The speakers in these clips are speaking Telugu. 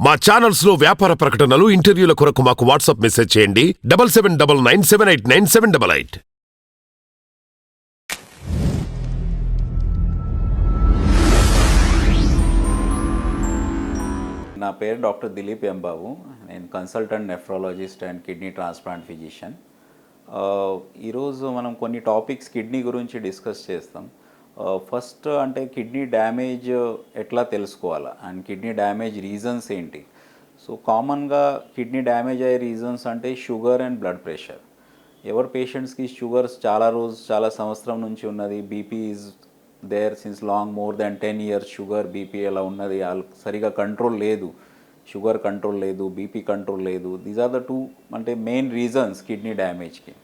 మా ఛానల్స్ లో వ్యాపార ప్రకటనలు ఇంటర్వ్యూల కొరకు మాకు వాట్సాప్ మెసేజ్ చేయండి 7799978978. నా పేరు డాక్టర్ దిలీప్ ఎంబాబు. నేను consultant nephrologist and kidney transplant physician. ఈరోజు మనం కొన్ని టాపిక్స్ కిడ్నీ గురించి డిస్కస్ చేస్తాం. ఫస్ట్ అంటే కిడ్నీ డ్యామేజ్ ఎట్లా తెలుసుకోవాలా అండ్ కిడ్నీ డ్యామేజ్ రీజన్స్ ఏంటి. సో కామన్గా కిడ్నీ డ్యామేజ్ అయ్యే రీజన్స్ అంటే షుగర్ అండ్ బ్లడ్ ప్రెషర్. ఎవరి పేషెంట్స్కి షుగర్స్ చాలా సంవత్సరం నుంచి ఉన్నది, BP is there since long more than 10 years sugar BP అలా ఉన్నది, సరిగా కంట్రోల్ లేదు, షుగర్ కంట్రోల్ లేదు, బీపీ కంట్రోల్ లేదు. దీస్ ఆర్ ద టూ అంటే మెయిన్ రీజన్స్ కిడ్నీ డ్యామేజ్కి.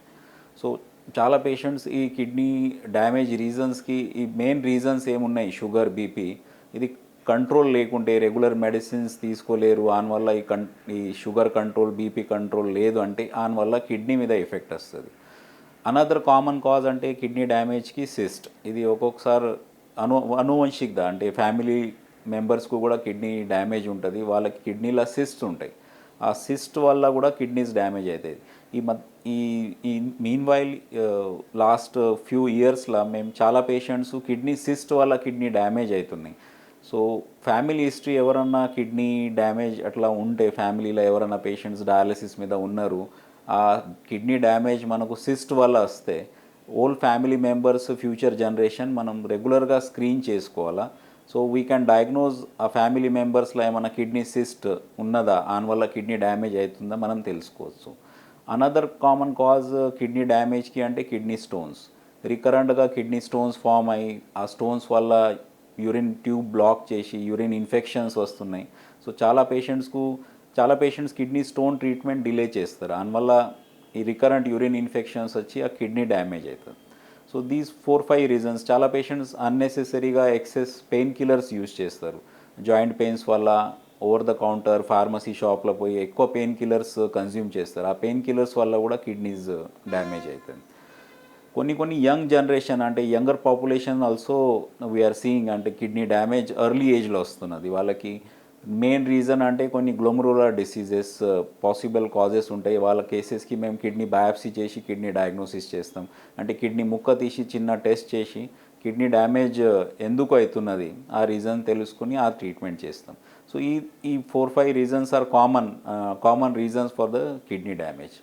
సో చాలా పేషెంట్స్ ఈ కిడ్నీ డ్యామేజ్ రీజన్స్కి ఈ మెయిన్ రీజన్స్ ఏమున్నాయి, షుగర్ బీపీ, ఇది కంట్రోల్ లేకుంటే రెగ్యులర్ మెడిసిన్స్ తీసుకోలేరు, దానివల్ల ఈ షుగర్ కంట్రోల్ బీపీ కంట్రోల్ లేదు అంటే దానివల్ల కిడ్నీ మీద ఎఫెక్ట్ వస్తుంది. అనదర్ కామన్ కాజ్ అంటే కిడ్నీ డ్యామేజ్కి సిస్ట్. ఇది ఒక్కొక్కసారి అనువంశికత అంటే ఫ్యామిలీ మెంబర్స్కు కూడా కిడ్నీ డ్యామేజ్ ఉంటుంది, వాళ్ళకి కిడ్నీలో సిస్ట్ ఉంటాయి, ఆ సిస్ట్ వల్ల కూడా కిడ్నీస్ డ్యామేజ్ అవుతాయి. ఈ మీన్ వైల్ లాస్ట్ ఫ్యూ ఇయర్స్లో మేము చాలా పేషెంట్స్ కిడ్నీ సిస్ట్ వల్ల కిడ్నీ డ్యామేజ్ అవుతున్నాయి. సో ఫ్యామిలీ హిస్టరీ ఎవరన్నా కిడ్నీ డ్యామేజ్ అట్లా ఉంటే, ఫ్యామిలీలో ఎవరైనా పేషెంట్స్ డయాలసిస్ మీద ఉన్నారు, ఆ కిడ్నీ డ్యామేజ్ మనకు సిస్ట్ వల్ల వస్తే whole family members future generation మనం రెగ్యులర్గా స్క్రీన్ చేసుకోవాలా. సో వీ క్యాన్ డయాగ్నోజ్ ఆ ఫ్యామిలీ మెంబర్స్లో ఏమైనా కిడ్నీ సిస్ట్ ఉన్నదా, దానివల్ల కిడ్నీ డ్యామేజ్ అవుతుందా మనం తెలుసుకోవచ్చు. అనదర్ కామన్ కాజ్ కిడ్నీ డ్యామేజ్కి అంటే కిడ్నీ స్టోన్స్. రికరెంట్గా కిడ్నీ స్టోన్స్ ఫామ్ అయ్యి ఆ స్టోన్స్ వల్ల యూరిన్ ట్యూబ్ బ్లాక్ చేసి యూరిన్ ఇన్ఫెక్షన్స్ వస్తున్నాయి. సో చాలా patients kidney stone treatment delay చేస్తారు, దానివల్ల ఈ రికరెంట్ యూరిన్ ఇన్ఫెక్షన్స్ వచ్చి ఆ కిడ్నీ డ్యామేజ్ అవుతుంది. So these 4-5 reasons. చాలా పేషెంట్స్ అన్నెసెసరీగా ఎక్సెస్ పెయిన్ కిల్లర్స్ యూజ్ చేస్తారు, జాయింట్ పెయిన్స్ వల్ల ఓవర్ ద కౌంటర్ ఫార్మసీ షాప్లో పోయి ఎక్కువ పెయిన్ కిల్లర్స్ కన్జ్యూమ్ చేస్తారు, ఆ పెయిన్ కిల్లర్స్ వల్ల కూడా కిడ్నీస్ డ్యామేజ్ అవుతుంది. కొన్ని యంగ్ జనరేషన్ అంటే younger population also we are seeing అంటే కిడ్నీ డ్యామేజ్ ఎర్లీ ఏజ్లో వస్తున్నది. వాళ్ళకి మెయిన్ రీజన్ అంటే కొన్ని గ్లోమరులర్ డిసీజెస్ పాసిబుల్ కాజెస్ ఉంటాయి. వాళ్ళ కేసెస్కి మేము కిడ్నీ బయాప్సీ చేసి కిడ్నీ డయాగ్నోసిస్ చేస్తాం. అంటే కిడ్నీ ముక్క తీసి చిన్న టెస్ట్ చేసి కిడ్నీ డ్యామేజ్ ఎందుకు అవుతున్నది ఆ రీజన్ తెలుసుకుని ఆ ట్రీట్మెంట్ చేస్తాం. సో ఈ 4-5 reasons are common reasons for the kidney damage.